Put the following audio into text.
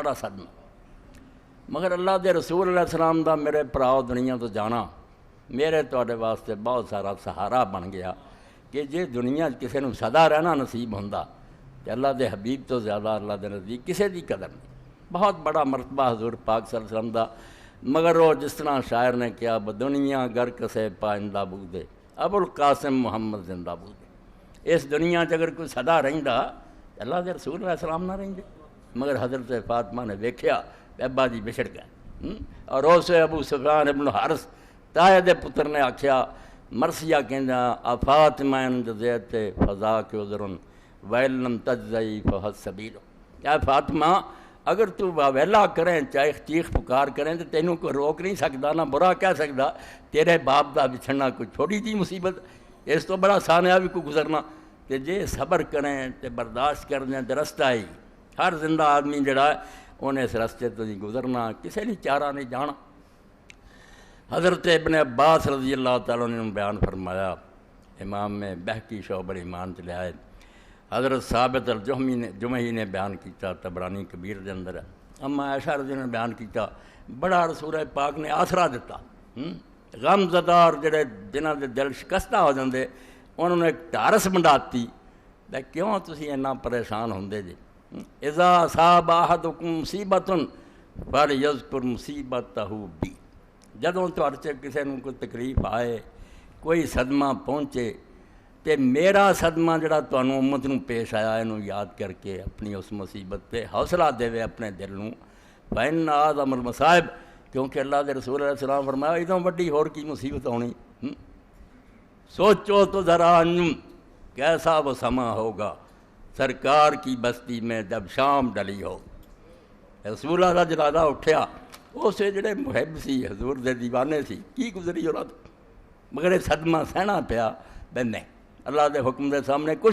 بڑا صدمہ. مگر اللہ دے رسول علیہ السلام دا میرے پراؤ دنیا تو جانا میرے تواڈے واسطے بہت سارا سہارا بن گیا کہ جے دنیا کسی نو سدا رہنا نصیب ہوندا تے اللہ دے حبیب تو زیادہ اللہ دے نزدیک کسی دی قدر نہیں. بہت بڑا مرتبہ حضور پاک صلی اللہ علیہ وسلم دا. مگر وہ جس طرح شاعر نے کیا بدنیا گر کسے پائندہ بغدے ابو القاسم محمد زندہ بغدے. اس دنیا اگر کوئی سدا رہندا اللہ دے رسول علیہ السلام نہ رہندے. مگر حضرت فاطمہ نے ویکھیا ابا جی بچھڑ گئے. اور اس ابو سفیان ابن حارث تائے دے پتر نے آکھیا مرثیہ کہندا فاطمہ جزیت فضا کے عذرن ویل لم تجزئی فحد سبیل. کیا فاطمہ اگر تو ویلا کریں چاہے چیخ پکار کریں تو تینوں کوئی روک نہیں سکتا نہ برا کہہ سکتا. تیرے باپ دا بچھڑنا کوئی چھوڑی تھی مصیبت. اس تو بڑا سانحہ بھی کوئی گزرنا کہ جے صبر کریں تے برداشت کر دیں تو رستہ ہی. ہر زندہ آدمی جڑا ہے انہیں اس رستے تو نہیں گزرنا کسی نے چارہ نہیں جانا. حضرت ابن عباس رضی اللہ تعالیٰ نے بیان فرمایا امام میں بہقی شعب الایمان چلے آئے. حضرت ثابت الجمحی نے بیان کیتا طبرانی کبیر دے اندر ہے. اما عائشہ رضی نے بیان کیتا بڑا رسول پاک نے آسرا دیتا. غم زدار جڑے جنہاں دے دل شکستہ ہو جاندے انہوں نے ایک ٹارس بنڈاتی تے کیوں تسی اتنا پریشان ہوندے جی. اذا اصاب احدکم مصیبت فلیذکر مصیبتہ بی. جدوں تہاڈے چ کسے نوں کوئی تکلیف آئے کوئی صدمہ پہنچے تے میرا صدمہ جڑا تانوں امت نوں پیش آیا اینوں یاد کر کے اپنی اس مصیبت پہ حوصلہ دے اپنے دل نوں. فإن أعظم المصائب کیونکہ اللہ دے رسول علیہ السلام فرمایا ادوں وڈی اور کی مصیبت ہونی. سوچو تو ذرا کیسا وہ سما ہوگا سرکار کی بستی میں جب شام ڈلی ہو. رسول اللہ کا جنازہ اٹھیا اسے جڑے محب سی حضور دے دیوانے سی کی گزری اور مگر صدمہ سہنا پیا. نہیں اللہ دے حکم دے سامنے کچھ